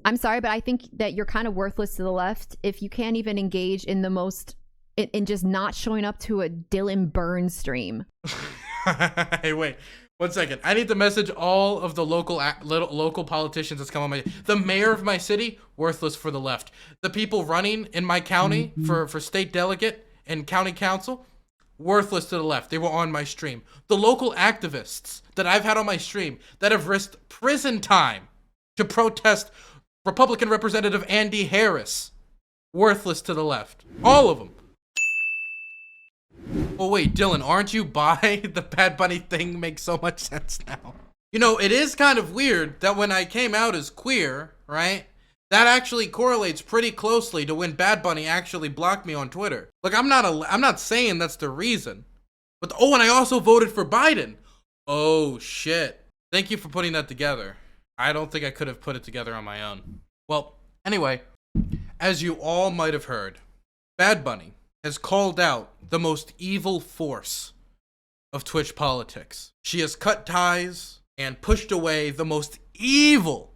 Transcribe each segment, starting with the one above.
I'm sorry, but I think that you're kind of worthless to the left if you can't even engage in the most, in just not showing up to a Dylan Burns stream. Hey, wait. 1 second. I need to message all of the local politicians that's come on my... The mayor of my city, worthless for the left. The people running in my county for state delegate and county council, worthless to the left. They were on my stream. The local activists that I've had on my stream that have risked prison time to protest Republican Representative Andy Harris, worthless to the left. All of them. Well, wait, Dylan, aren't you bi? The Bad Bunny thing makes so much sense now. You know, it is kind of weird that when I came out as queer, right? That actually correlates pretty closely to when Bad Bunny actually blocked me on Twitter. Look, I'm not saying that's the reason. But oh, and I also voted for Biden. Oh shit. Thank you for putting that together. I don't think I could have put it together on my own. Well, anyway, as you all might have heard, Bad Bunny has called out the most evil force of Twitch politics. She has cut ties and pushed away the most evil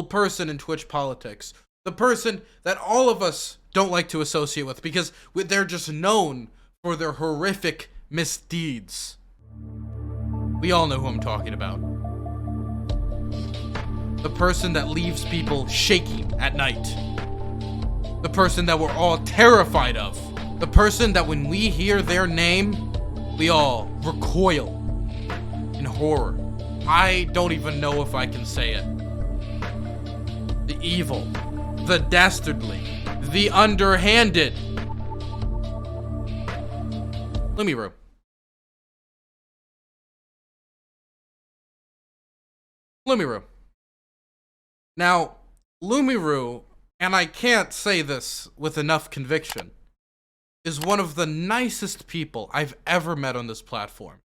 person in Twitch politics. The person that all of us don't like to associate with because they're just known for their horrific misdeeds. We all know who I'm talking about. The person that leaves people shaking at night. The person that we're all terrified of. The person that when we hear their name, we all recoil in horror. I don't even know if I can say it. The evil, the dastardly, the underhanded Lumiru. Lumiru. Now, Lumiru, and I can't say this with enough conviction, is one of the nicest people I've ever met on this platform,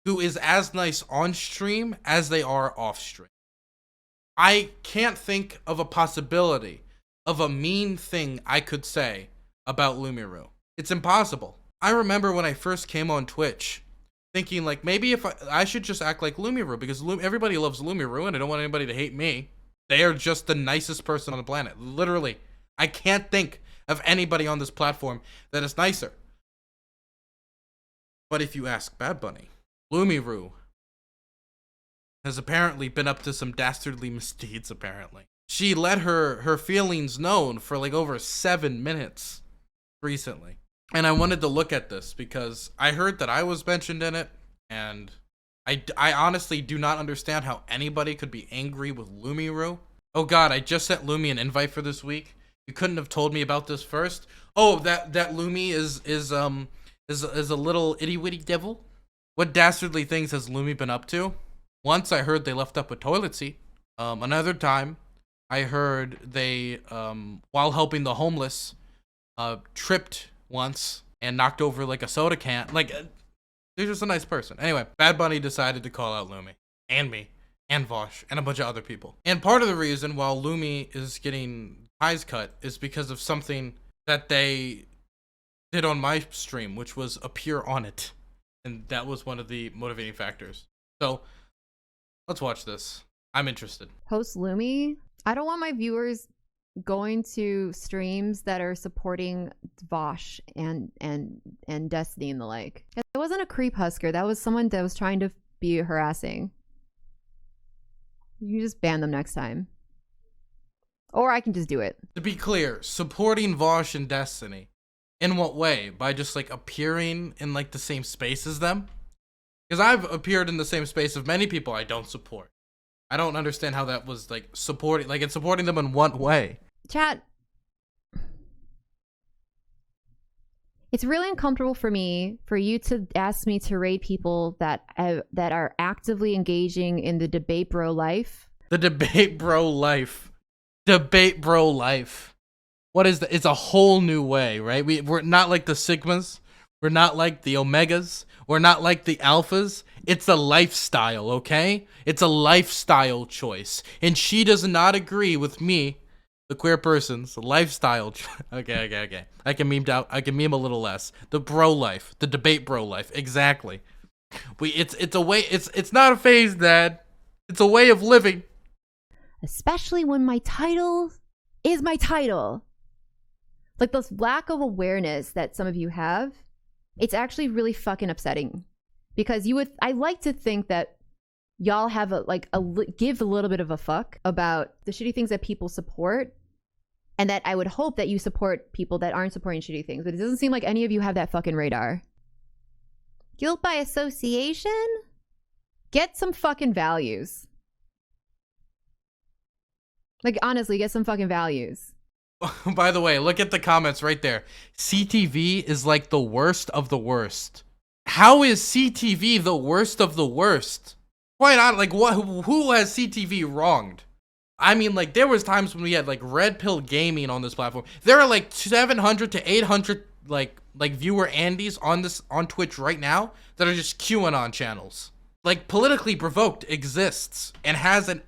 who is as nice on stream as they are off stream. I can't think of a possibility of a mean thing I could say about Lumiru. It's impossible. I remember when I first came on Twitch, thinking like maybe if I should just act like Lumiru because everybody loves Lumiru and I don't want anybody to hate me. They are just the nicest person on the planet. Literally, I can't think of anybody on this platform that is nicer. But if you ask Bad Bunny, Lumiru has apparently been up to some dastardly misdeeds, apparently. She let her feelings known for like over 7 minutes recently. And I wanted to look at this because I heard that I was mentioned in it, and I honestly do not understand how anybody could be angry with Lumiru. Oh god, I just sent Lumi an invite for this week. You couldn't have told me about this first. Oh, that Lumi is a little itty witty devil. What dastardly things has Lumi been up to? Once I heard they left up a toilet seat. Another time I heard they while helping the homeless tripped once and knocked over like a soda can. Like, they're just a nice person. Anyway, Bad Bunny decided to call out Lumi and me and Vosh and a bunch of other people. And part of the reason while Lumi is getting ties cut is because of something that they did on my stream, which was appear on it. And that was one of the motivating factors. So let's watch this. I'm interested. Host Lumi? I don't want my viewers going to streams that are supporting Vosh and Destiny and the like. It wasn't a creep husker. That was someone that was trying to be harassing. You just ban them next time. Or I can just do it. To be clear, supporting Vosh and Destiny. In what way? By just like appearing in like the same space as them? Because I've appeared in the same space of many people I don't support. I don't understand how that was like supporting, like it's supporting them in one way. Chat. It's really uncomfortable for me for you to ask me to raid people that are actively engaging in the debate bro life. The debate bro life. Debate bro life. What is that? It's a whole new way, right? We're not like the Sigmas. We're not like the Omegas. We're not like the Alphas. It's a lifestyle, okay? It's a lifestyle choice. And she does not agree with me, the queer person's lifestyle. Okay. I can meme a little less. The bro life. The debate bro life. Exactly. It's a way, it's not a phase, Dad. It's a way of living. especially when my title is my title. Like, this lack of awareness that some of you have, it's actually really fucking upsetting. Because I like to think that y'all have give a little bit of a fuck about the shitty things that people support, and that I would hope that you support people that aren't supporting shitty things. But it doesn't seem like any of you have that fucking radar. Guilt by association? Get some fucking values. Like, honestly, get some fucking values. By the way, look at the comments right there. CTV is like the worst of the worst. How is CTV the worst of the worst? Quite honestly, like, who has CTV wronged? I mean, like, there was times when we had, like, Red Pill Gaming on this platform. There are, like, 700 to 800, like viewer Andys on Twitch right now that are just QAnon channels. Like, Politically Provoked exists and has an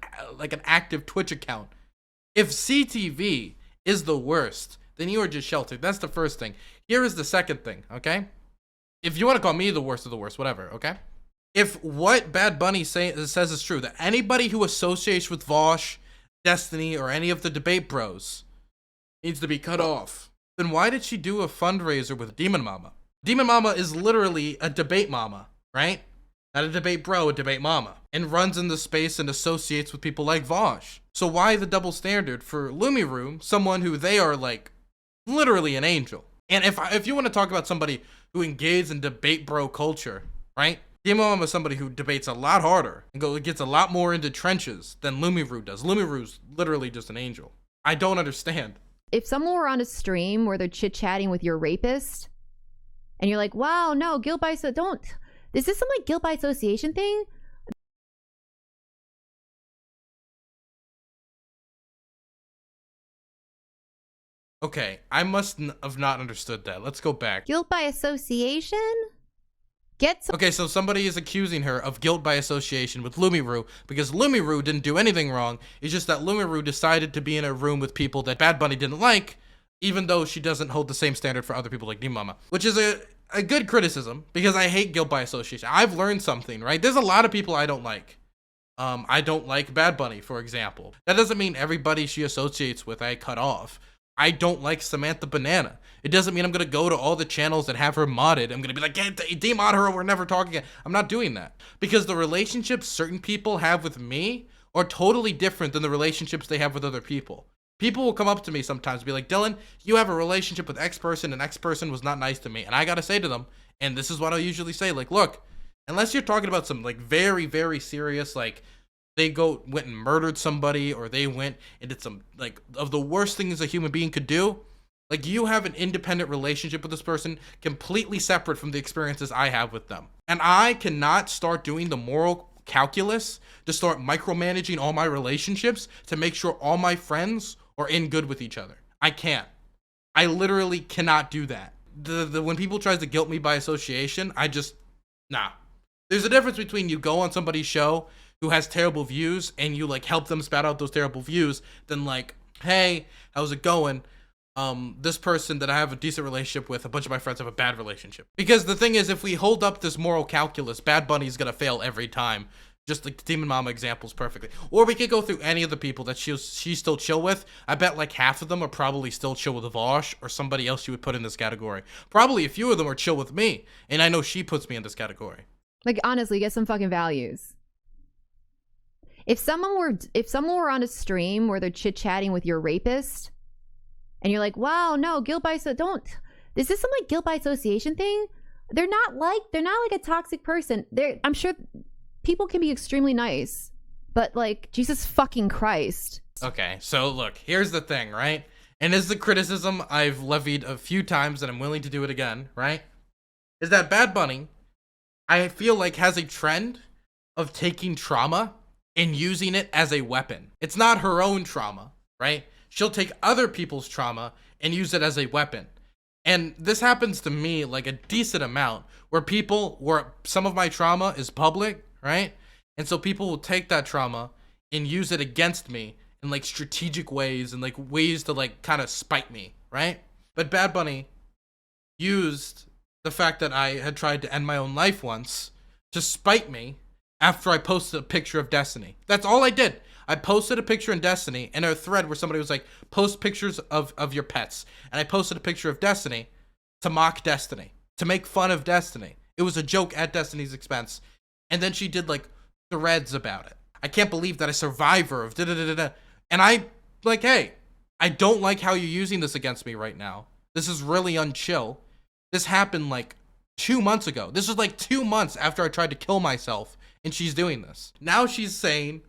active Twitch account. If CTV is the worst, then you are just sheltered. That's the first thing. Here is the second thing, okay? If you want to call me the worst of the worst, whatever, okay? If what Bad Bunny says is true, that anybody who associates with Vosh, Destiny, or any of the debate bros needs to be cut off, then why did she do a fundraiser with Demon Mama? Demon Mama is literally a debate mama, right? Not a debate bro, a debate mama. And runs in the space and associates with people like Vosh. So why the double standard for Lumiru, someone who they are, like, literally an angel? And if you want to talk about somebody who engaged in debate bro culture, right? Demon Mama is somebody who debates a lot harder and gets a lot more into trenches than Lumiru does. Lumiru's literally just an angel. I don't understand. If someone were on a stream where they're chit-chatting with your rapist, and you're like, wow, no, guilt by is this some, like, guilt by association thing? Okay, I must have not understood that. Let's go back. Guilt by association? Okay, so somebody is accusing her of guilt by association with Lumiru because Lumiru didn't do anything wrong. It's just that Lumiru decided to be in a room with people that Bad Bunny didn't like, even though she doesn't hold the same standard for other people like Demon Mama, which is a good criticism because I hate guilt by association. I've learned something, right? There's a lot of people I don't like. I don't like Bad Bunny, for example. That doesn't mean everybody she associates with I cut off. I don't like Samantha Banana. It doesn't mean I'm going to go to all the channels that have her modded. I'm going to be like, demod her or we're never talking again. I'm not doing that. Because the relationships certain people have with me are totally different than the relationships they have with other people. People will come up to me sometimes and be like, Dylan, you have a relationship with X person and X person was not nice to me. And I got to say to them, and this is what I usually say, like, look, unless you're talking about some, like, very, very serious, like, they went and murdered somebody, or they went and did some, like, of the worst things a human being could do. Like, you have an independent relationship with this person, completely separate from the experiences I have with them. And I cannot start doing the moral calculus to start micromanaging all my relationships to make sure all my friends are in good with each other. I can't. I literally cannot do that. When people try to guilt me by association, nah. There's a difference between you go on somebody's show who has terrible views and you, like, help them spout out those terrible views than, like, hey, how's it going? This person that I have a decent relationship with, a bunch of my friends have a bad relationship. Because the thing is, if we hold up this moral calculus, Bad Bunny's gonna fail every time. Just like the Demon Mama examples perfectly. Or we could go through any of the people that she's still chill with. I bet like half of them are probably still chill with Vosh or somebody else you would put in this category. Probably a few of them are chill with me, and I know she puts me in this category. Like, honestly, get some fucking values. If someone were on a stream where they're chit-chatting with your rapist, and you're like, wow, no, guilt by is this some, like, guilt by association thing? They're not like a toxic person. I'm sure people can be extremely nice, but, like, Jesus fucking Christ. Okay, so look, here's the thing, right? And this is the criticism I've levied a few times and I'm willing to do it again, right? Is that Bad Bunny, I feel like, has a trend of taking trauma and using it as a weapon. It's not her own trauma, right? She'll take other people's trauma and use it as a weapon. And this happens to me, like, a decent amount, where some of my trauma is public, right? And so people will take that trauma and use it against me in, like, strategic ways and, like, ways to, like, kind of spite me, right? But Bad Bunny used the fact that I had tried to end my own life once to spite me after I posted a picture of Destiny. That's all I did. I posted a picture in Destiny and a thread where somebody was like, post pictures of your pets. And I posted a picture of Destiny to mock Destiny, to make fun of Destiny. It was a joke at Destiny's expense. And then she did like threads about it. I can't believe that a survivor of da-da-da-da-da. And I like, hey, I don't like how you're using this against me right now. This is really unchill. This happened like 2 months ago. This was like 2 months after I tried to kill myself, and she's doing this. Now she's saying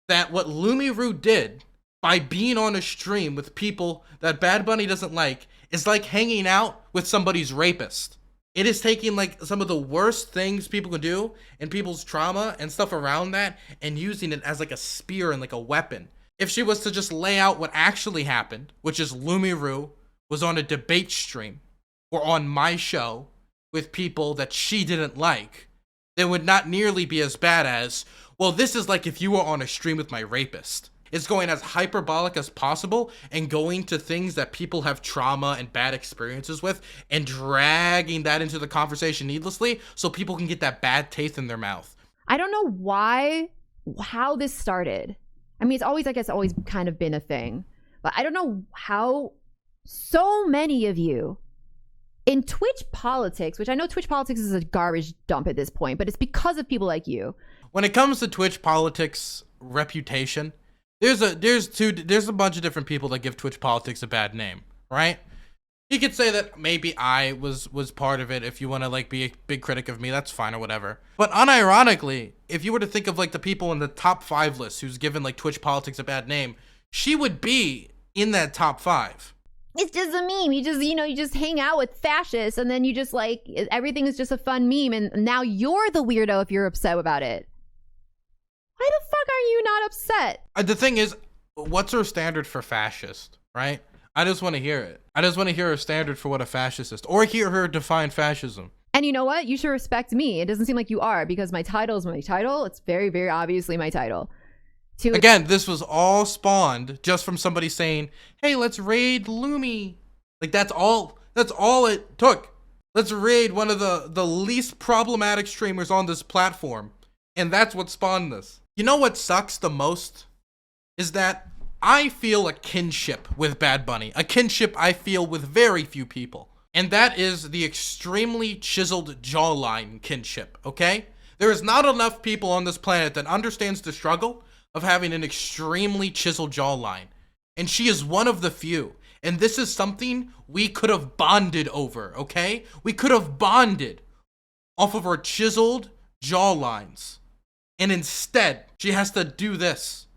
that what Lumiru did by being on a stream with people that Bad Bunny doesn't like is like hanging out with somebody's rapist. It is taking like some of the worst things people can do and people's trauma and stuff around that and using it as like a spear and like a weapon. If she was to just lay out what actually happened, which is Lumiru was on a debate stream or on my show with people that she didn't like, it would not nearly be as bad as, well, this is like if you were on a stream with my rapist. It's going as hyperbolic as possible and going to things that people have trauma and bad experiences with and dragging that into the conversation needlessly so people can get that bad taste in their mouth. I don't know how this started. I mean, it's always, I guess, always kind of been a thing. But I don't know how so many of you in Twitch politics, which I know Twitch politics is a garbage dump at this point, but it's because of people like you. When it comes to Twitch politics reputation, there's a bunch of different people that give Twitch politics a bad name, right? You could say that maybe I was part of it. If you want to like be a big critic of me, that's fine or whatever. But unironically, if you were to think of like the people in the top 5 list who's given like Twitch politics a bad name, she would be in that top 5. It's just a meme. You just hang out with fascists and then you just like, everything is just a fun meme. And now you're the weirdo if you're upset about it. Why the fuck are you not upset? The thing is, what's her standard for fascist, right? I just want to hear it. I just want to hear her standard for what a fascist is, or hear her define fascism. And you know what? You should respect me. It doesn't seem like you are, because my title is my title. It's very, very obviously my title. Again, this was all spawned just from somebody saying, hey, let's raid Lumi. Like, that's all it took. Let's raid one of the least problematic streamers on this platform. And that's what spawned this. You know what sucks the most? Is that I feel a kinship with Bad Bunny. A kinship I feel with very few people. And that is the extremely chiseled jawline kinship, okay? There is not enough people on this planet that understands the struggle of having an extremely chiseled jawline. And she is one of the few. And this is something we could have bonded over, okay? We could have bonded off of our chiseled jawlines. And instead, she has to do this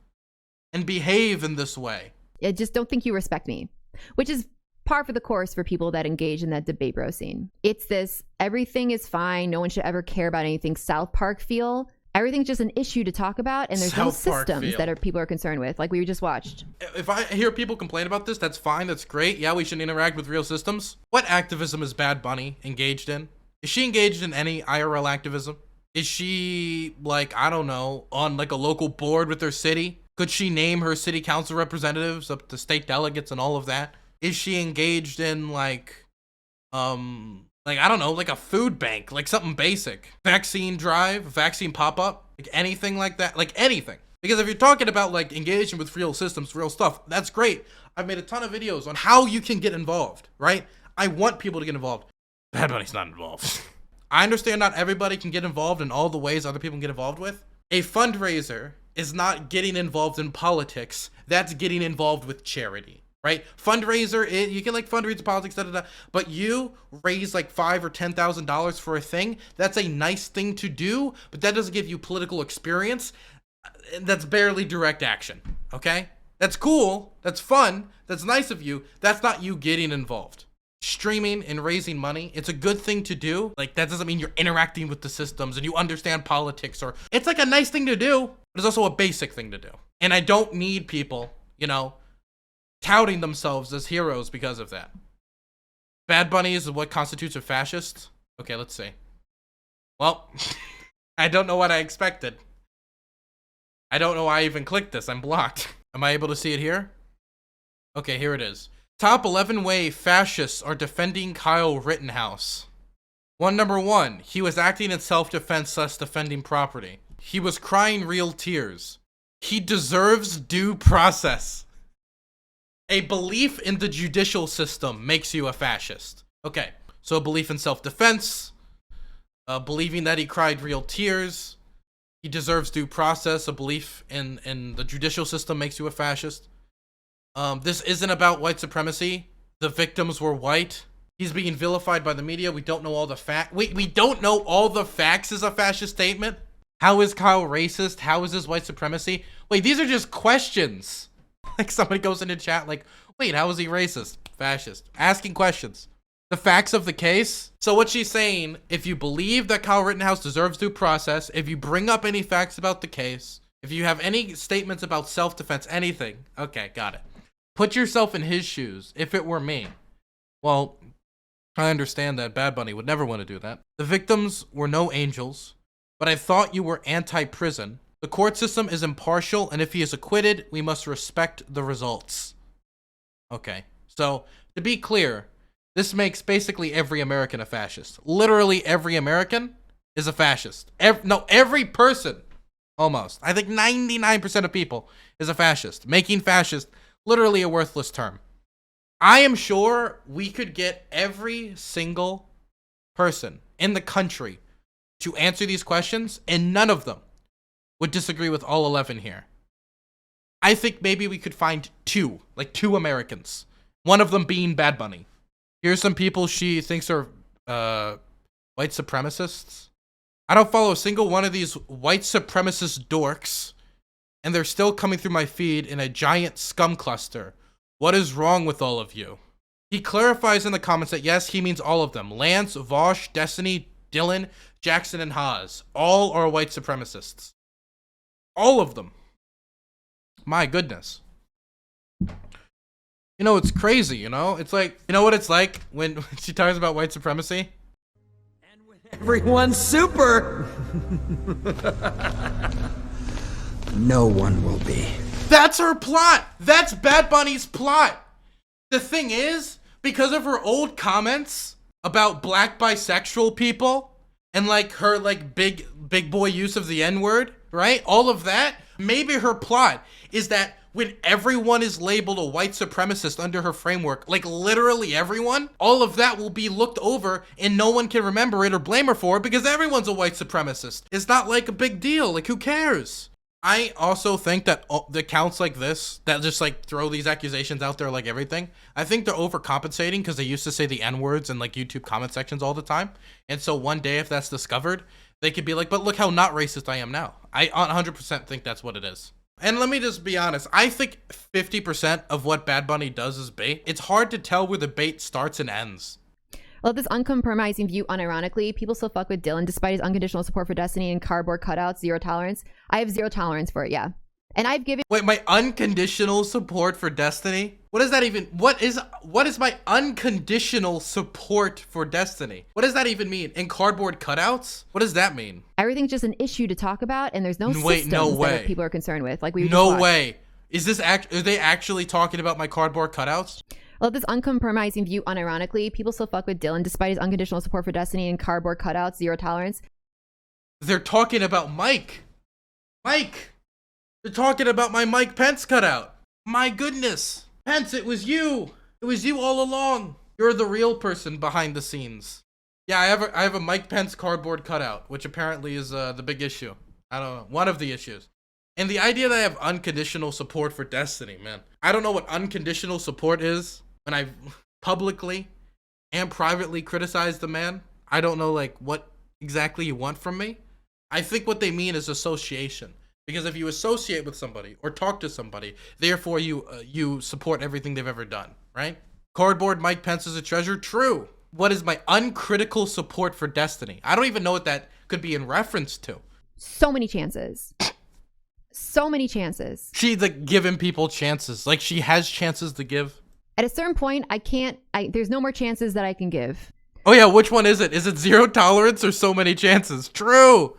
and behave in this way. I just don't think you respect me, which is par for the course for people that engage in that debate bro scene. It's this, everything is fine, no one should ever care about anything South Park feel. Everything's just an issue to talk about, and there's no systems that people are concerned with, like we just watched. If I hear people complain about this, that's fine, that's great. Yeah, we should interact with real systems. What activism is Bad Bunny engaged in? Is she engaged in any IRL activism? Is she, like, I don't know, on like a local board with her city? Could she name her city council representatives up to state delegates and all of that? Is she engaged in like I don't know, like a food bank, like something basic? Vaccine drive, vaccine pop-up, like anything like that, like anything. Because if you're talking about like engaging with real systems, real stuff, that's great. I've made a ton of videos on how you can get involved, right? I want people to get involved. Bad Bunny's not involved. I understand not everybody can get involved in all the ways other people can get involved with. A fundraiser is not getting involved in politics. That's getting involved with charity, right? Fundraiser, you can like fundraise politics, but you raise like $5,000 or $10,000 for a thing. That's a nice thing to do, but that doesn't give you political experience. That's barely direct action, okay? That's cool. That's fun. That's nice of you. That's not you getting involved. Streaming and raising money, it's a good thing to do. Like, that doesn't mean you're interacting with the systems and you understand politics, or it's like a nice thing to do, but it's also a basic thing to do. And I don't need people, you know, touting themselves as heroes because of that. Bad Bunny is what constitutes a fascist? Okay, let's see. Well, I don't know what I expected. I don't know why I even clicked this. I'm blocked. Am I able to see it here? Okay, here it is. Top 11 way fascists are defending Kyle Rittenhouse. Number 1, he was acting in self-defense thus defending property. He was crying real tears. He deserves due process. A belief in the judicial system makes you a fascist. Okay, so a belief in self-defense, believing that he cried real tears, he deserves due process, a belief in the judicial system makes you a fascist. This isn't about white supremacy. The victims were white. He's being vilified by the media. We don't know all the facts. We don't know all the facts is a fascist statement. How is Kyle racist? How is this white supremacy? Wait, these are just questions. Like somebody goes into chat like, wait, how is he racist? Fascist. Asking questions. The facts of the case. So what she's saying, if you believe that Kyle Rittenhouse deserves due process, if you bring up any facts about the case, if you have any statements about self-defense, anything. Okay, got it. Put yourself in his shoes. If it were me. Well, I understand that Bad Bunny would never want to do that. The victims were no angels, but I thought you were anti-prison. The court system is impartial, and if he is acquitted, we must respect the results. Okay, so to be clear, this makes basically every American a fascist. Literally every American is a fascist. Every person, almost. I think 99% of people is a fascist. Making fascist literally a worthless term. I am sure we could get every single person in the country to answer these questions, and none of them would disagree with all 11 here. I think maybe we could find two Americans. One of them being Bad Bunny. Here's some people she thinks are white supremacists. I don't follow a single one of these white supremacist dorks, and they're still coming through my feed in a giant scum cluster. What is wrong with all of you? He clarifies in the comments that yes, he means all of them. Lance, Vosh, Destiny, Dylan, Jackson, and Haas. All are white supremacists. All of them. My goodness. You know, it's crazy, you know? It's like, you know what it's like when she talks about white supremacy? And when everyone's super, no one will be. That's her plot. That's Bad Bunny's plot. The thing is, because of her old comments about black bisexual people and like her like big boy use of the N-word, right? All of that, maybe her plot is that when everyone is labeled a white supremacist under her framework, like literally everyone, all of that will be looked over and no one can remember it or blame her for it because everyone's a white supremacist. It's not like a big deal. Like, who cares? I also think that the accounts like this that just like throw these accusations out there like everything, I think they're overcompensating because they used to say the N-words in like YouTube comment sections all the time. And so one day if that's discovered, they could be like, but look how not racist I am now. I 100% think that's what it is. And let me just be honest. I think 50% of what Bad Bunny does is bait. It's hard to tell where the bait starts and ends. Well, this uncompromising view, unironically, people still fuck with Dylan despite his unconditional support for Destiny and cardboard cutouts, zero tolerance. I have zero tolerance for it, yeah. And I've given— Wait, my unconditional support for Destiny? What does that even— what is my unconditional support for Destiny? What does that even mean? In cardboard cutouts? What does that mean? Everything's just an issue to talk about, and there's no Wait, systems no way. that people are concerned with. Like we No way. Is this are they actually talking about my cardboard cutouts? Well, this uncompromising view, unironically, people still fuck with Dylan despite his unconditional support for Destiny and cardboard cutouts, zero tolerance. They're talking about Mike. Mike! They're talking about my Mike Pence cutout. My goodness. Pence, it was you. It was you all along. You're the real person behind the scenes. Yeah, I have a Mike Pence cardboard cutout, which apparently is the big issue. I don't know. One of the issues. And the idea that I have unconditional support for Destiny, man. I don't know what unconditional support is. When I publicly and privately criticize the man, I don't know like what exactly you want from me. I think what they mean is association. Because if you associate with somebody or talk to somebody, therefore you support everything they've ever done, right? Cardboard Mike Pence is a treasure. True. What is my uncritical support for Destiny? I don't even know what that could be in reference to. So many chances. So many chances. She's like giving people chances. Like she has chances to give. At a certain point, there's no more chances that I can give. Oh yeah, which one is it? Is it zero tolerance or so many chances? True.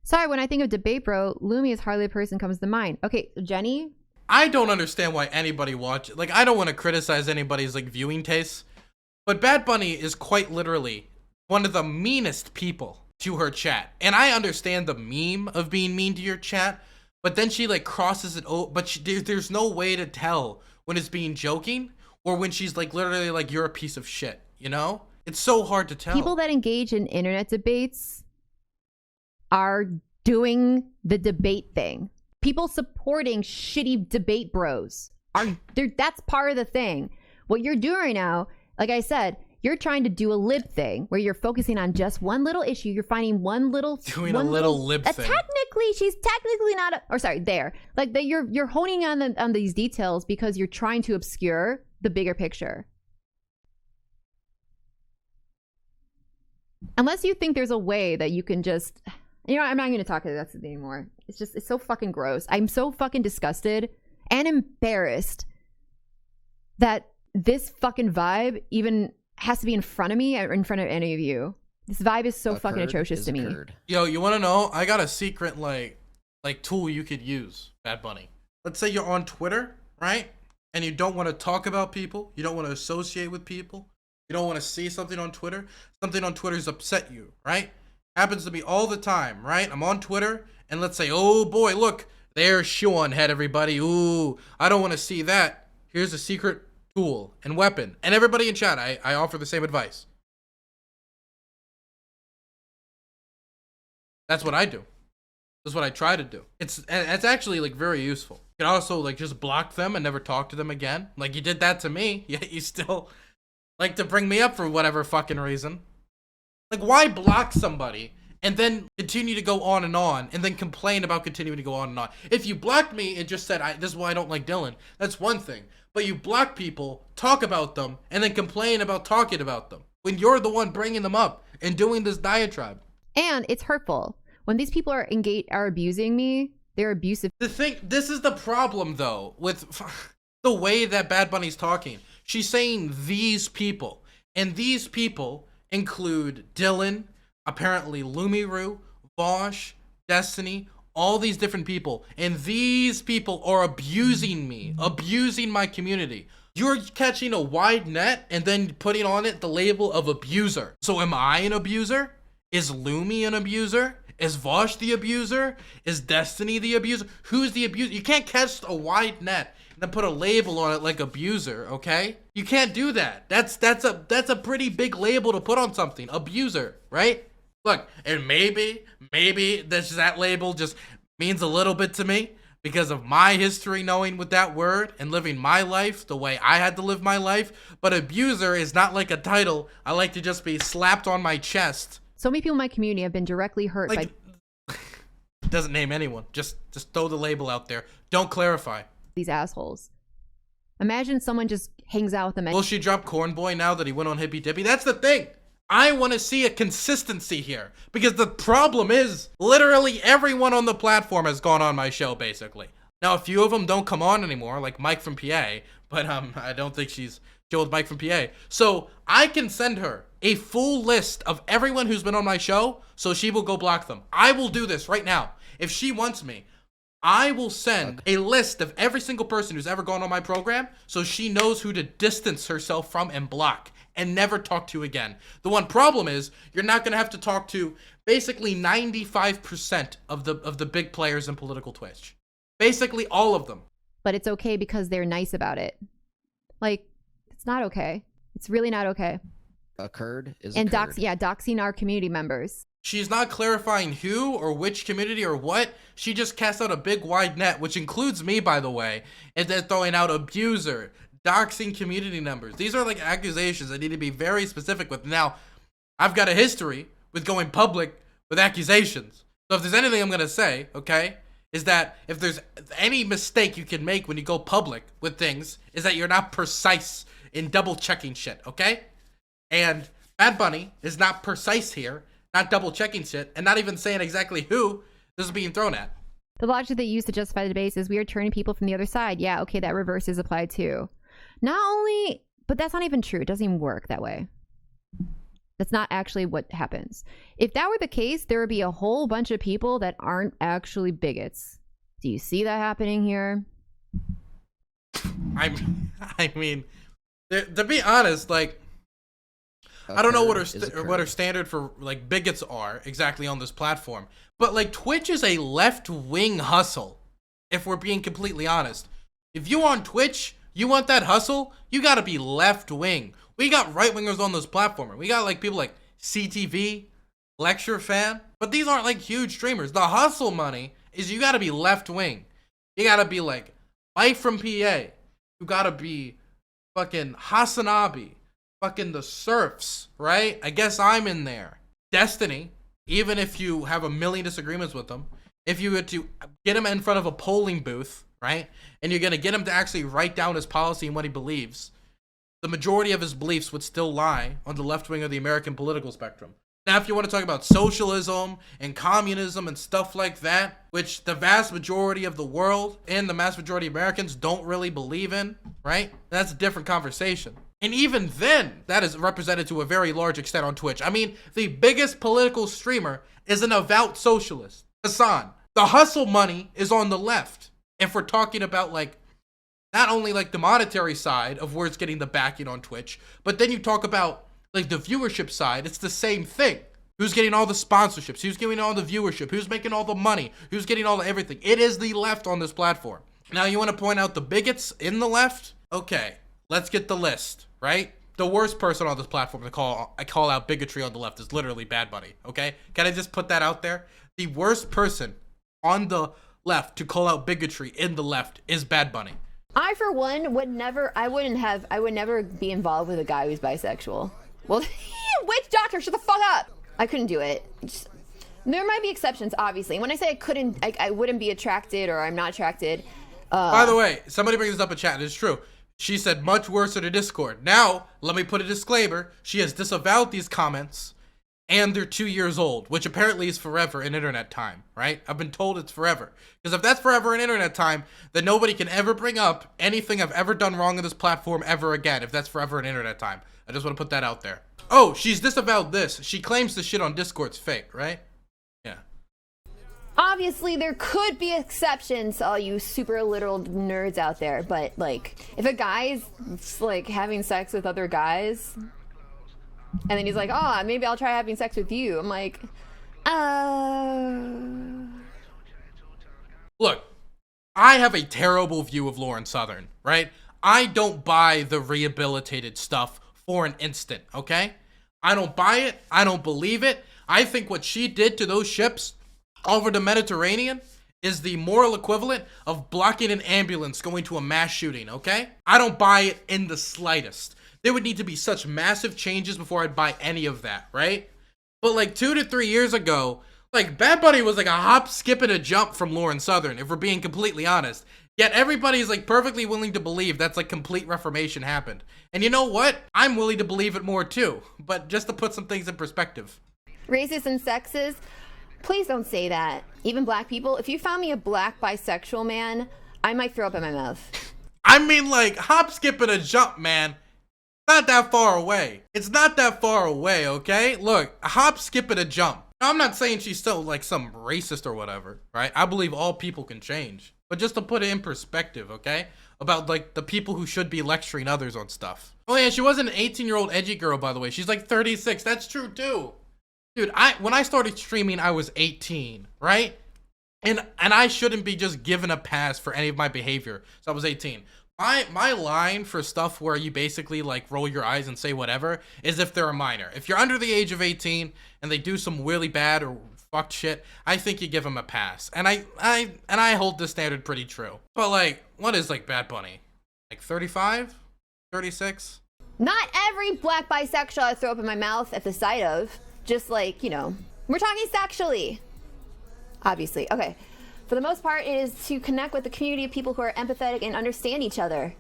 Sorry, when I think of debate, bro, Lumi is hardly a person comes to mind. Okay, Jenny? I don't understand why anybody watches. Like, I don't want to criticize anybody's like viewing tastes, but Bad Bunny is quite literally one of the meanest people to her chat. And I understand the meme of being mean to your chat, but then she like crosses it. But there's no way to tell when it's being joking or when she's like literally like, you're a piece of shit, you know? It's so hard to tell. People that engage in internet debates are doing the debate thing. People supporting shitty debate bros that's part of the thing. What you're doing right now, like I said, you're trying to do a lib thing where you're focusing on just one little issue. You're finding one little lib thing. Technically, she's technically not. There. Like that, you're honing on these details because you're trying to obscure the bigger picture. Unless you think there's a way that you can just, I'm not going to talk about that anymore. It's so fucking gross. I'm so fucking disgusted and embarrassed that this fucking vibe even has to be in front of me or in front of any of you. This vibe is so fucking atrocious to me. Yo, you want to know? I got a secret like tool you could use, Bad Bunny. Let's say you're on Twitter, right? And you don't want to talk about people. You don't want to associate with people. You don't want to see something on Twitter. Something on Twitter's upset you, right? Happens to me all the time, right? I'm on Twitter and let's say, oh boy, look, there's Sean head, everybody. Ooh, I don't want to see that. Here's a secret tool and weapon. And everybody in chat, I offer the same advice. That's what I do. That's what I try to do. It's actually like very useful. You can also like just block them and never talk to them again. Like you did that to me, yet you still like to bring me up for whatever fucking reason. Like why block somebody and then continue to go on and then complain about continuing to go on and on? If you blocked me and just said, this is why I don't like Dylan, that's one thing. But you block people, talk about them, and then complain about talking about them when you're the one bringing them up and doing this diatribe. And it's hurtful. When these people are abusing me, they're abusive. This is the problem though with the way that Bad Bunny's talking. She's saying these people, and these people include Dylan, apparently Lumiru, Vosh, Destiny, all these different people, and these people are abusing me, abusing my community. You're catching a wide net and then putting on it the label of abuser. So am I an abuser? Is Lumi an abuser? Is Vosh the abuser? Is Destiny the abuser? Who's the abuser? You can't catch a wide net and then put a label on it like abuser, okay? You can't do that. That's a pretty big label to put on something. Abuser, right? Look, and maybe that label just means a little bit to me because of my history knowing with that word and living my life the way I had to live my life. But abuser is not like a title I like to just be slapped on my chest. So many people in my community have been directly hurt by... Doesn't name anyone. Just throw the label out there. Don't clarify. These assholes. Imagine someone just hangs out with them. Will she drop Corn Boy now that he went on Hippy Dippy? That's the thing. I want to see a consistency here because the problem is literally everyone on the platform has gone on my show basically. Now a few of them don't come on anymore, like Mike from PA, but I don't think she's chill with Mike from PA. So I can send her a full list of everyone who's been on my show so she will go block them. I will do this right now. If she wants me, I will send a list of every single person who's ever gone on my program so she knows who to distance herself from and block and never talk to again. The one problem is you're not going to have to talk to basically 95% of the big players in political Twitch. Basically all of them. But it's okay because they're nice about it. Like, it's not okay. It's really not okay. Doxing our community members. She's not clarifying who or which community or what. She just cast out a big wide net, which includes me, by the way, and then throwing out abuser, doxing community members. These are like accusations I need to be very specific with. Now, I've got a history with going public with accusations. So if there's anything I'm going to say, okay, is that if there's any mistake you can make when you go public with things, is that you're not precise in double checking shit, okay? And Bad Bunny is not precise here, not double checking shit, and not even saying exactly who this is being thrown at. The logic they use to justify the debate is we are turning people from the other side. Yeah, okay, that reverse is applied too. Not only, but that's not even true. It doesn't even work that way. That's not actually what happens. If that were the case, there would be a whole bunch of people that aren't actually bigots. Do you see that happening here? I mean, to be honest, like, I don't know what her standard for like bigots are exactly on this platform, but like Twitch is a left-wing hustle. if we're being completely honest. If you on Twitch, you want that hustle, you gotta be left wing. We got right wingers on this platform. We got like people like CTV, Lecture Fan, but these aren't like huge streamers. The hustle money is you gotta be left wing. You gotta be like Mike from PA. You gotta be fucking Hasanabi, fucking the Surfs, right? I guess I'm in there. Destiny, even if you have a million disagreements with them, if you were to get him in front of a polling booth, right, and you're gonna get him to actually write down his policy and what he believes, the majority of his beliefs would still lie on the left wing of the American political spectrum. Now, if you want to talk about socialism and communism and stuff like that, which the vast majority of the world and the vast majority of Americans don't really believe in, right? That's a different conversation. And even then, that is represented to a very large extent on Twitch. I mean, the biggest political streamer is an avowed socialist, Hassan. The hustle money is on the left. If we're talking about like, not only like the monetary side of where it's getting the backing on Twitch, but then you talk about like the viewership side, it's the same thing. Who's getting all the sponsorships? Who's getting all the viewership? Who's making all the money? Who's getting all the everything? It is the left on this platform. Now you want to point out the bigots in the left? Okay, let's get the list, right? The worst person on this platform to call out bigotry on the left is literally Bad Bunny, okay? Can I just put that out there? The worst person on the left to call out bigotry in the left is Bad Bunny. I, for one, would never be involved with a guy who's bisexual. Well, witch doctor, shut the fuck up. I couldn't do it. There might be exceptions, obviously. When I say I wouldn't be attracted or I'm not attracted. By the way, somebody brings this up in chat. It's true. She said much worse in the Discord. Now, let me put a disclaimer. She has disavowed these comments and they're 2 years old, which apparently is forever in internet time, right? I've been told it's forever. Because if that's forever in internet time, then nobody can ever bring up anything I've ever done wrong on this platform ever again, if that's forever in internet time. I just want to put that out there. Oh, she's disavowed this. She claims the shit on Discord's fake, right? Yeah. Obviously, there could be exceptions, all you super literal nerds out there, but like, if a guy's like having sex with other guys, and then he's like, oh, maybe I'll try having sex with you. I'm like, Look, I have a terrible view of Lauren Southern, right? I don't buy the rehabilitated stuff for an instant, okay? I don't buy it. I don't believe it. I think what she did to those ships over the Mediterranean is the moral equivalent of blocking an ambulance going to a mass shooting, okay? I don't buy it in the slightest. There would need to be such massive changes before I'd buy any of that, right? But like 2 to 3 years ago, like Bad Bunny was like a hop, skip, and a jump from Lauren Southern, if we're being completely honest. Yet everybody's like perfectly willing to believe that's like complete reformation happened. And you know what? I'm willing to believe it more too. But just to put some things in perspective. racist and sexist, please don't say that. Even black people, if you found me a black bisexual man, I might throw up in my mouth. I mean, like, hop, skip, and a jump, man. Not that far away. It's not that far away, okay? Look, a hop, skip, and a jump. Now, I'm not saying she's still like some racist or whatever, right? I believe all people can change. But just to put it in perspective, okay? About like the people who should be lecturing others on stuff. Oh yeah, she wasn't an 18-year-old edgy girl, by the way. She's like 36. That's true too. Dude, when I started streaming, I was 18, right? And I shouldn't be just given a pass for any of my behavior. So I was 18. My line for stuff where you basically like roll your eyes and say whatever is if they're a minor. If you're under the age of 18 and they do some really bad or fucked shit, I think you give them a pass. And I hold this standard pretty true. But like, what is like Bad Bunny? Like 35? 36? Not every black bisexual I throw up in my mouth at the sight of. Just like, you know, we're talking sexually. Obviously. Okay. For the most part, it is to connect with the community of people who are empathetic and understand each other.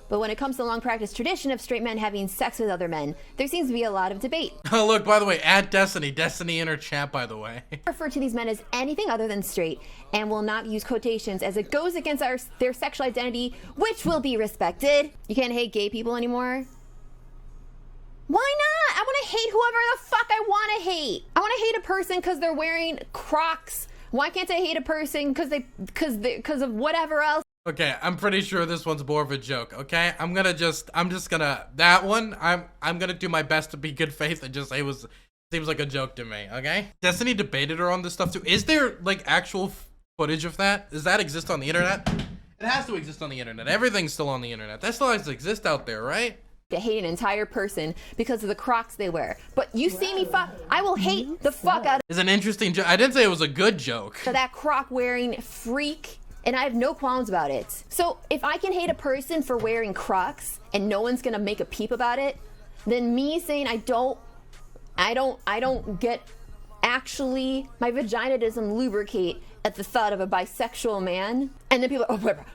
But when it comes to the long practice tradition of straight men having sex with other men, there seems to be a lot of debate. Oh, look, by the way, add Destiny in her chat, by the way. I refer to these men as anything other than straight and will not use quotations as it goes against their sexual identity, which will be respected. You can't hate gay people anymore. Why not? I want to hate whoever the fuck I want to hate. I want to hate a person because they're wearing Crocs. Why can't I hate a person because of whatever else? Okay, I'm pretty sure this one's more of a joke, okay? I'm just gonna I'm gonna do my best to be good faith and just say seems like a joke to me, okay? Destiny debated her on this stuff too. Is there like actual footage of that? Does that exist on the internet? It has to exist on the internet. Everything's still on the internet. That still has to exist out there, right? To hate an entire person because of the Crocs they wear. But you see me I will hate the fuck out It's an interesting joke. I didn't say it was a good joke. of that Croc wearing freak, and I have no qualms about it. So if I can hate a person for wearing Crocs and no one's gonna make a peep about it, then me saying I don't get actually, my vagina doesn't lubricate at the thought of a bisexual man, and then people are,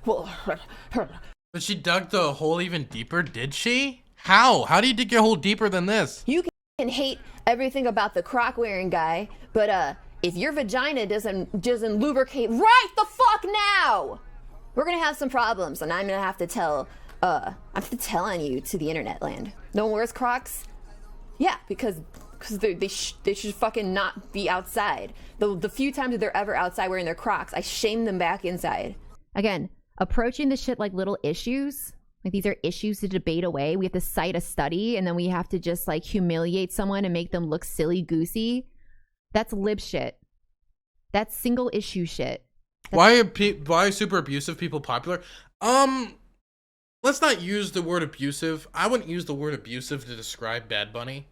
But she dug the hole even deeper, did she? How? How do you dig your hole deeper than this? you can hate everything about the Croc wearing guy, but if your vagina doesn't lubricate right the fuck now, we're gonna have some problems, and I'm gonna have to tell on you to the internet land. No one wears Crocs? Yeah, because they should fucking not be outside. The few times that they're ever outside wearing their Crocs, I shame them back inside. Again, approaching the shit like little issues. Like, these are issues to debate away. We have to cite a study, and then we have to just like humiliate someone and make them look silly goosey. That's lib shit. That's single issue shit. Why are super abusive people popular? Let's not use the word abusive. I wouldn't use the word abusive to describe Bad Bunny.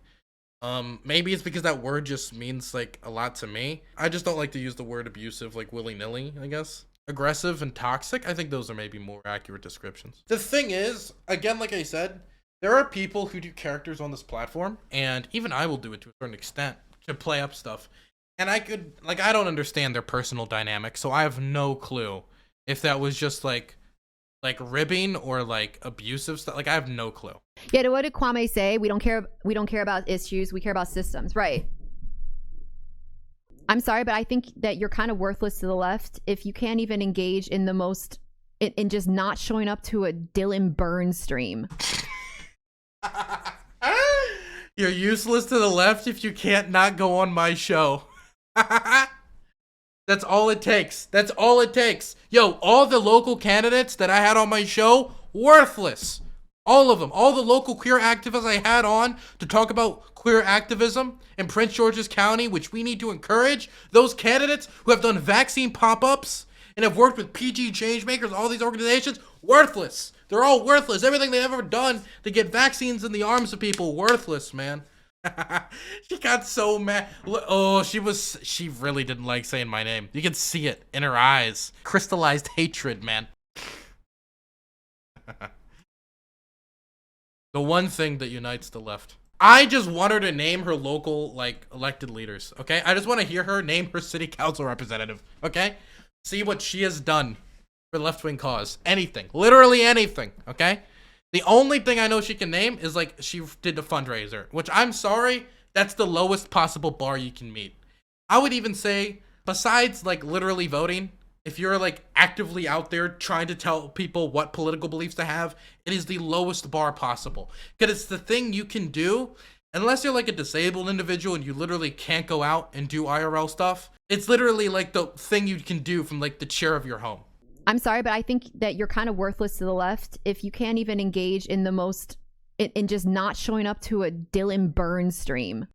Maybe it's because that word just means like a lot to me. I just don't like to use the word abusive like willy-nilly, I guess. Aggressive and toxic, I think those are maybe more accurate descriptions. The thing is, again, like I said, there are people who do characters on this platform, and even I will do it to a certain extent to play up stuff. And I don't understand their personal dynamic, so I have no clue if that was just like ribbing or like abusive stuff. Like, I have no clue. Yeah, what did Kwame say? We don't care about issues, we care about systems, right? I'm sorry, but I think that you're kind of worthless to the left if you can't even engage in the most in just not showing up to a Dylan Burns stream. You're useless to the left if you can't not go on my show. That's all it takes. That's all it takes. Yo, all the local candidates that I had on my show, worthless. All of them. All the local queer activists I had on to talk about queer activism in Prince George's County, which we need to encourage. Those candidates who have done vaccine pop-ups and have worked with PG Changemakers, all these organizations, worthless. They're all worthless. Everything they've ever done to get vaccines in the arms of people, worthless, man. She got so mad. Oh, she really didn't like saying my name. You can see it in her eyes. Crystallized hatred, man. The one thing that unites the left. I just want her to name her local, like, elected leaders, okay? I just want to hear her name her city council representative, okay? See what she has done for the left-wing cause. Anything. Literally anything, okay? The only thing I know she can name is, like, she did a fundraiser, which, I'm sorry, that's the lowest possible bar you can meet. I would even say, besides, like, literally voting, if you're, like, actively out there trying to tell people what political beliefs to have, it is the lowest bar possible. Because it's the thing you can do, unless you're, like, a disabled individual and you literally can't go out and do IRL stuff. It's literally, like, the thing you can do from, like, the chair of your home. I'm sorry, but I think that you're kind of worthless to the left if you can't even engage in the most in just not showing up to a Dylan Burns stream.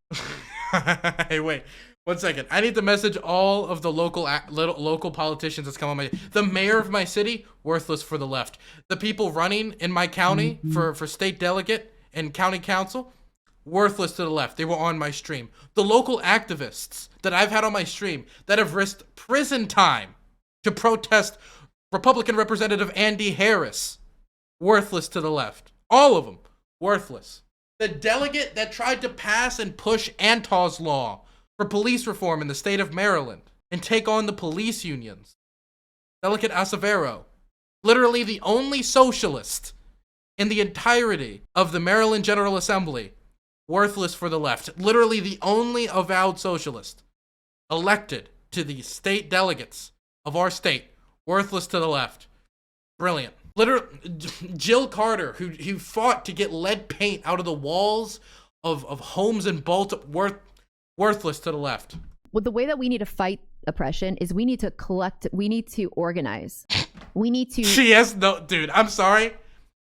Hey, wait. 1 second. I need to message all of the local politicians that's come on my... The mayor of my city, worthless for the left. The people running in my county for state delegate and county council, worthless to the left. They were on my stream. The local activists that I've had on my stream that have risked prison time to protest Republican Representative Andy Harris, worthless to the left. All of them, worthless. The delegate that tried to pass and push Antaw's law for police reform in the state of Maryland and take on the police unions, Delegate Acevero, literally the only socialist in the entirety of the Maryland General Assembly, worthless for the left. Literally the only avowed socialist elected to the state delegates of our state, worthless to the left. Brilliant. Literally, Jill Carter, who fought to get lead paint out of the walls of homes in Baltimore, worthless to the left. Well, the way that we need to fight oppression is we need to organize. We need to... She has no... Dude, I'm sorry.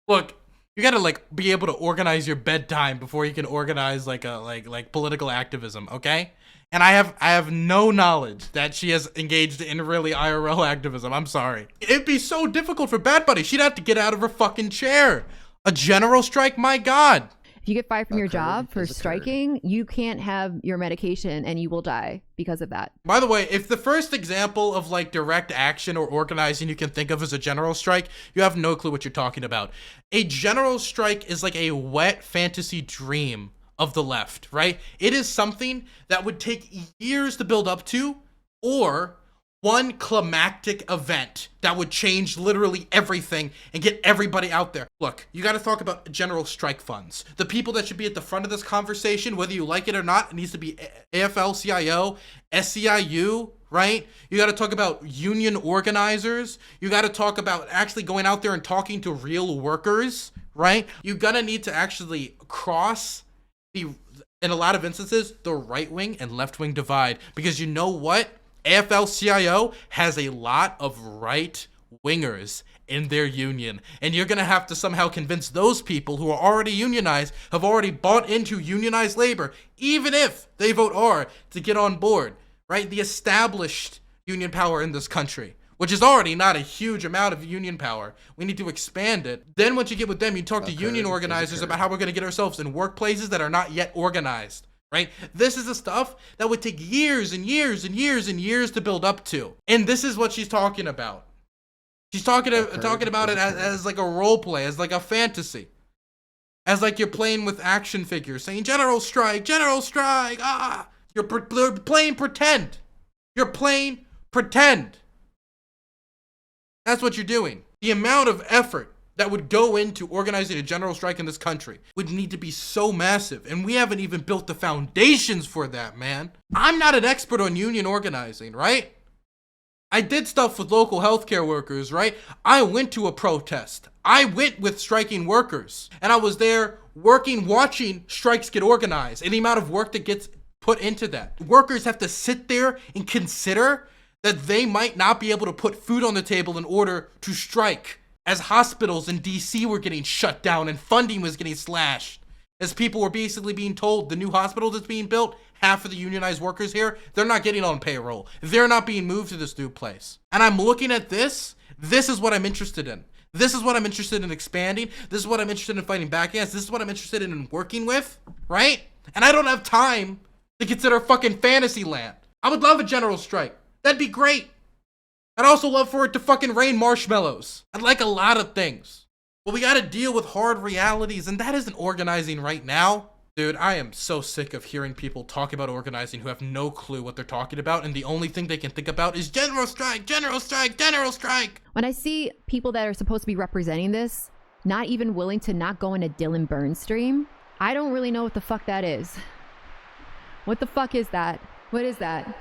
Look, you gotta, like, be able to organize your bedtime before you can organize, like, a like political activism, okay? And I have no knowledge that she has engaged in really IRL activism. I'm sorry. It'd be so difficult for Bad Bunny. She'd have to get out of her fucking chair. A general strike, my God. If you get fired from your job for striking, you can't have your medication and you will die because of that. By the way, if the first example of like direct action or organizing you can think of as a general strike, you have no clue what you're talking about. A general strike is like a wet fantasy dream of the left, right? It is something that would take years to build up to, or one climactic event that would change literally everything and get everybody out there. Look, you got to talk about general strike funds. The people that should be at the front of this conversation, whether you like it or not, it needs to be AFL-CIO, SEIU, right? You got to talk about union organizers. You got to talk about actually going out there and talking to real workers, right? You're going to need to actually cross in a lot of instances, the right-wing and left-wing divide. Because you know what? AFL-CIO has a lot of right-wingers in their union. And you're going to have to somehow convince those people who are already unionized, have already bought into unionized labor, even if they vote R, to get on board, right? The established union power in this country, which is already not a huge amount of union power. We need to expand it. Then once you get with them, you talk to union organizers about how we're going to get ourselves in workplaces that are not yet organized, right? This is the stuff that would take years and years and years and years to build up to. And this is what she's talking about. She's talking about it as like a role play, as like a fantasy. As like you're playing with action figures, saying, General Strike, ah! You're playing pretend. You're playing pretend. That's what you're doing. The amount of effort that would go into organizing a general strike in this country would need to be so massive. And we haven't even built the foundations for that, man. I'm not an expert on union organizing, right? I did stuff with local healthcare workers, right? I went to a protest. I went with striking workers. And I was there working, watching strikes get organized. And the amount of work that gets put into that. Workers have to sit there and consider that they might not be able to put food on the table in order to strike, as hospitals in DC were getting shut down and funding was getting slashed, as people were basically being told the new hospital that's being built, half of the unionized workers here, they're not getting on payroll. They're not being moved to this new place. And I'm looking at this. This is what I'm interested in. This is what I'm interested in expanding. This is what I'm interested in fighting back against. This is what I'm interested in working with, right? And I don't have time to consider fucking fantasy land. I would love a general strike. That'd be great. I'd also love for it to fucking rain marshmallows. I'd like a lot of things. But we gotta deal with hard realities, and that isn't organizing right now. Dude, I am so sick of hearing people talk about organizing who have no clue what they're talking about, and the only thing they can think about is general strike, general strike, general strike. When I see people that are supposed to be representing this, not even willing to not go in a Dylan Burns stream, I don't really know what the fuck that is. What the fuck is that? What is that?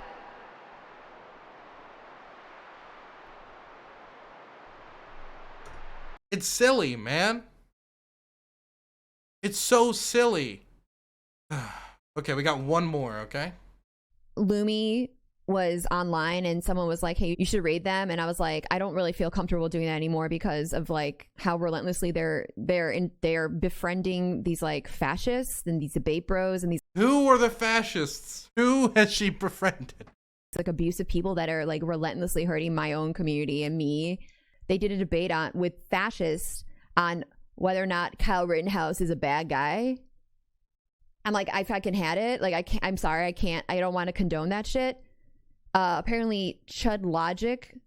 It's silly, man. It's so silly. Okay, we got one more, okay? Lumi was online and someone was like, hey, you should raid them. And I was like, I don't really feel comfortable doing that anymore because of like how relentlessly they're befriending these like fascists and these debate bros and these Who are the fascists? Who has she befriended? like abusive people that are like relentlessly hurting my own community and me. They did a debate with fascists on whether or not Kyle Rittenhouse is a bad guy. I'm like, I fucking had it. Like, I'm sorry, I don't want to condone that shit. Apparently, Chud Logic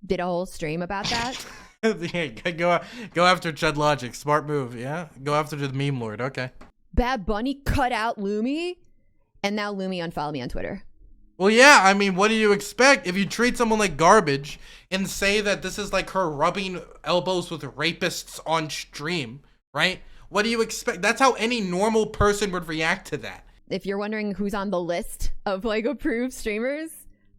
did a whole stream about that. Yeah, go after Chud Logic. Smart move, yeah? Go after the meme lord, okay. Bad Bunny cut out Lumi, and now Lumi unfollowed me on Twitter. Well, yeah, I mean, what do you expect? If you treat someone like garbage and say that this is like her rubbing elbows with rapists on stream, right? What do you expect? That's how any normal person would react to that. If you're wondering who's on the list of like approved streamers,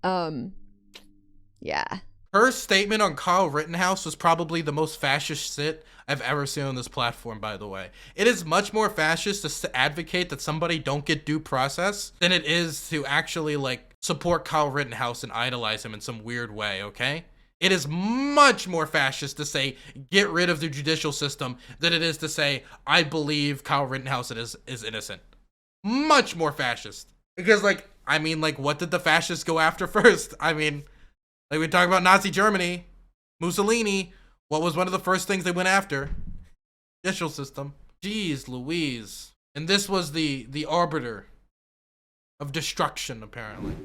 yeah. Her statement on Kyle Rittenhouse was probably the most fascist shit I've ever seen on this platform, by the way. It is much more fascist to advocate that somebody don't get due process than it is to actually like support Kyle Rittenhouse and idolize him in some weird way, okay? It is much more fascist to say, get rid of the judicial system than it is to say, I believe Kyle Rittenhouse is innocent. Much more fascist. Because, like, I mean, like, what did the fascists go after first? I mean, like, we talk about Nazi Germany, Mussolini. What was one of the first things they went after? Judicial system. Jeez Louise. And this was the arbiter of destruction, apparently.